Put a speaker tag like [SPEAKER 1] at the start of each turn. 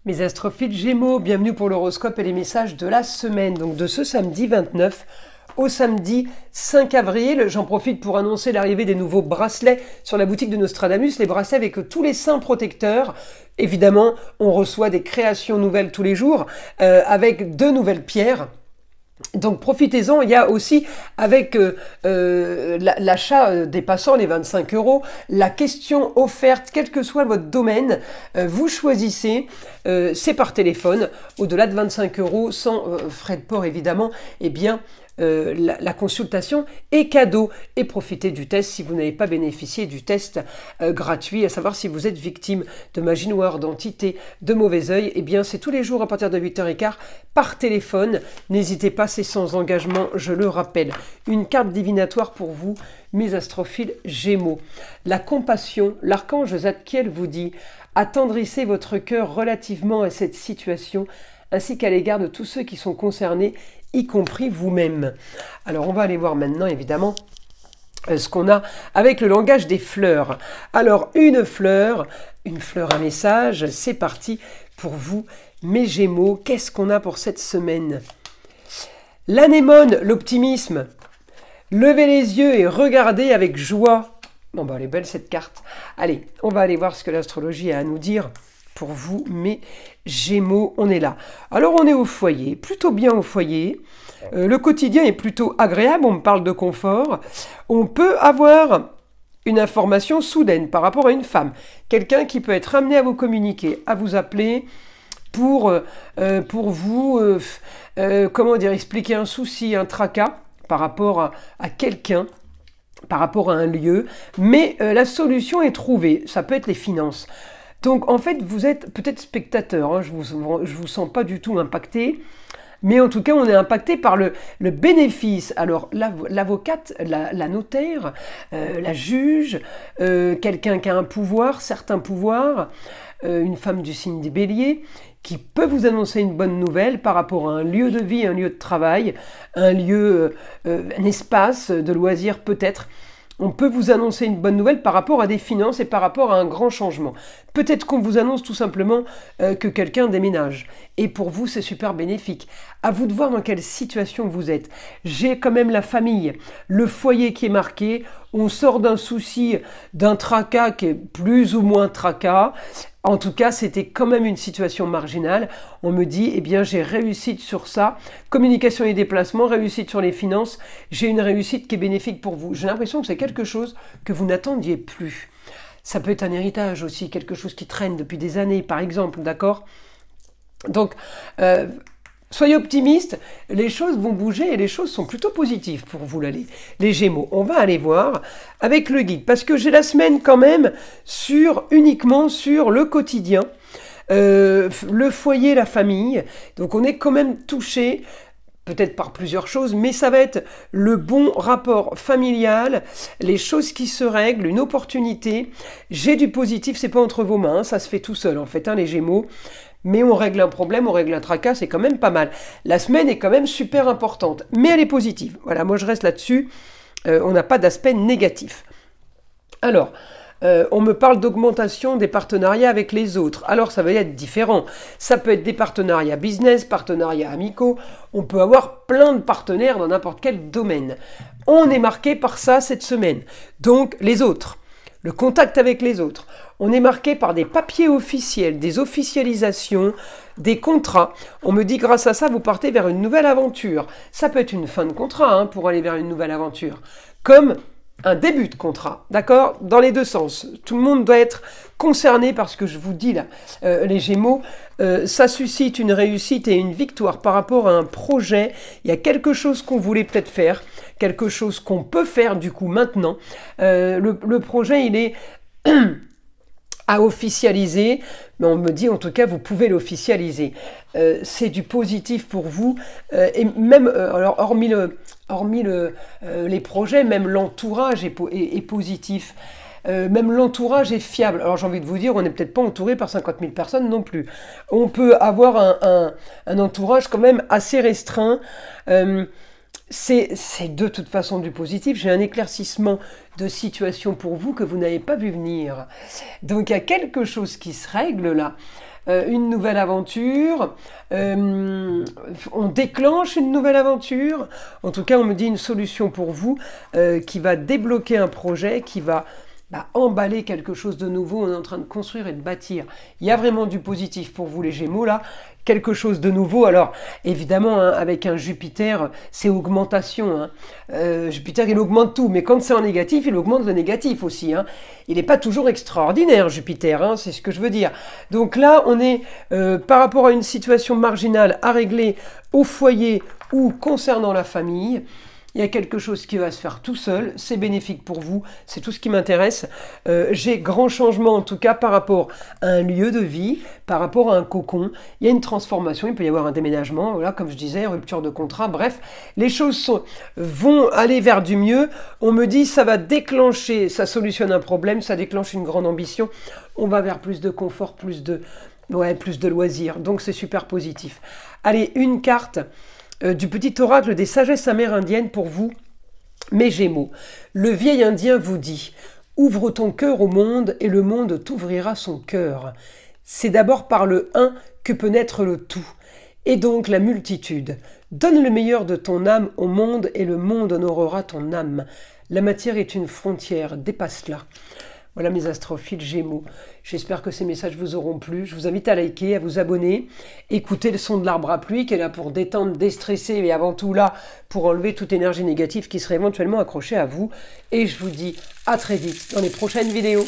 [SPEAKER 1] Mes astrophiles Gémeaux, bienvenue pour l'horoscope et les messages de la semaine, donc de ce samedi 29 au samedi 5 avril. J'en profite pour annoncer l'arrivée des nouveaux bracelets sur la boutique de Nostradamus, les bracelets avec tous les saints protecteurs. Évidemment, on reçoit des créations nouvelles tous les jours avec 2 nouvelles pierres. Donc profitez-en, il y a aussi avec l'achat des passants, les 25 €, la question offerte, quel que soit votre domaine, vous choisissez, c'est par téléphone, au-delà de 25 €, sans frais de port évidemment, eh bien la consultation est cadeau. Et profitez du test si vous n'avez pas bénéficié du test gratuit, à savoir si vous êtes victime de magie noire, d'entité, de mauvais œil. Eh bien c'est tous les jours à partir de 8h15 par téléphone. N'hésitez pas, c'est sans engagement, je le rappelle. Une carte divinatoire pour vous, mes astrophiles Gémeaux. La compassion, l'archange Zadkiel vous dit « Attendrissez votre cœur relativement à cette situation, ainsi qu'à l'égard de tous ceux qui sont concernés, y compris vous-même. » Alors on va aller voir maintenant évidemment ce qu'on a avec le langage des fleurs. Alors une fleur, un message, c'est parti pour vous mes Gémeaux. Qu'est-ce qu'on a pour cette semaine? L'anémone, l'optimisme. Levez les yeux et regardez avec joie. Bon bah elle est belle cette carte. Allez, on va aller voir ce que l'astrologie a à nous dire pour vous, mes Gémeaux. On est là. Alors on est au foyer, plutôt bien au foyer. Le quotidien est plutôt agréable, on me parle de confort. On peut avoir une information soudaine par rapport à une femme. Quelqu'un qui peut être amené à vous communiquer, à vous appeler pour vous, comment dire, expliquer un souci, un tracas par rapport à quelqu'un, par rapport à un lieu. Mais la solution est trouvée, ça peut être les finances. Donc en fait, vous êtes peut-être spectateur, hein, je vous sens pas du tout impacté, mais en tout cas, on est impacté par le bénéfice. Alors l'avocate, la notaire, la juge, quelqu'un qui a un pouvoir, certains pouvoirs, une femme du signe des béliers, qui peut vous annoncer une bonne nouvelle par rapport à un lieu de vie, un lieu de travail, un lieu, un espace de loisirs peut-être. On peut vous annoncer une bonne nouvelle par rapport à des finances et par rapport à un grand changement. Peut-être qu'on vous annonce tout simplement que quelqu'un déménage. Et pour vous, c'est super bénéfique. À vous de voir dans quelle situation vous êtes. J'ai quand même la famille, le foyer qui est marqué. On sort d'un souci, d'un tracas qui est plus ou moins tracas. En tout cas, c'était quand même une situation marginale. On me dit, eh bien, j'ai réussite sur ça. Communication et déplacement, réussite sur les finances. J'ai une réussite qui est bénéfique pour vous. J'ai l'impression que c'est quelque chose que vous n'attendiez plus. Ça peut être un héritage aussi, quelque chose qui traîne depuis des années, par exemple, d'accord? Donc, soyez optimistes, les choses vont bouger et les choses sont plutôt positives pour vous, les Gémeaux. On va aller voir avec le guide, parce que j'ai la semaine quand même uniquement sur le quotidien, le foyer, la famille. Donc on est quand même touché, peut-être par plusieurs choses, mais ça va être le bon rapport familial, les choses qui se règlent, une opportunité. J'ai du positif, c'est pas entre vos mains, ça se fait tout seul en fait, hein, les Gémeaux. Mais on règle un problème, on règle un tracas, c'est quand même pas mal. La semaine est quand même super importante, mais elle est positive. Voilà, moi je reste là-dessus, on n'a pas d'aspect négatif. Alors, on me parle d'augmentation des partenariats avec les autres. Alors ça va être différent. Ça peut être des partenariats business, partenariats amicaux. On peut avoir plein de partenaires dans n'importe quel domaine. On est marqué par ça cette semaine. Donc les autres, le contact avec les autres. On est marqué par des papiers officiels, des officialisations, des contrats. On me dit grâce à ça, vous partez vers une nouvelle aventure. Ça peut être une fin de contrat hein, pour aller vers une nouvelle aventure. Comme un début de contrat, d'accord? Dans les deux sens. Tout le monde doit être concerné par ce que je vous dis là. Les Gémeaux, ça suscite une réussite et une victoire par rapport à un projet. Il y a quelque chose qu'on voulait peut-être faire, quelque chose qu'on peut faire du coup maintenant. Le projet, il est à officialiser, mais on me dit en tout cas vous pouvez l'officialiser. C'est du positif pour vous et même alors hormis les projets, même l'entourage est positif. Même l'entourage est fiable. Alors j'ai envie de vous dire, on n'est peut-être pas entouré par 50 000 personnes non plus. On peut avoir un entourage quand même assez restreint. C'est de toute façon du positif. J'ai un éclaircissement de situation pour vous que vous n'avez pas vu venir. Donc il y a quelque chose qui se règle là. une nouvelle aventure, on déclenche une nouvelle aventure. En tout cas, on me dit une solution pour vous qui va débloquer un projet, qui va emballer quelque chose de nouveau. On est en train de construire et de bâtir. Il y a vraiment du positif pour vous les Gémeaux là, quelque chose de nouveau. Alors évidemment, hein, avec un Jupiter, c'est augmentation. Hein. Jupiter, il augmente tout, mais quand c'est en négatif, il augmente le négatif aussi. Hein. Il n'est pas toujours extraordinaire, Jupiter, hein, c'est ce que je veux dire. Donc là, on est par rapport à une situation marginale à régler au foyer ou concernant la famille. Il y a quelque chose qui va se faire tout seul, c'est bénéfique pour vous, c'est tout ce qui m'intéresse. J'ai grand changement en tout cas par rapport à un lieu de vie, par rapport à un cocon. Il y a une transformation, il peut y avoir un déménagement, voilà, comme je disais, rupture de contrat, bref. Les choses vont aller vers du mieux. On me dit ça va déclencher, ça solutionne un problème, ça déclenche une grande ambition. On va vers plus de confort, plus de loisirs, donc c'est super positif. Allez, une carte du petit oracle des sagesses amérindiennes pour vous, mes Gémeaux. Le vieil Indien vous dit « Ouvre ton cœur au monde et le monde t'ouvrira son cœur. C'est d'abord par le un que peut naître le tout, et donc la multitude. Donne le meilleur de ton âme au monde et le monde honorera ton âme. La matière est une frontière, dépasse-la. » Voilà mes astrophiles Gémeaux. J'espère que ces messages vous auront plu. Je vous invite à liker, à vous abonner, écouter le son de l'arbre à pluie qui est là pour détendre, déstresser et avant tout là pour enlever toute énergie négative qui serait éventuellement accrochée à vous. Et je vous dis à très vite dans les prochaines vidéos.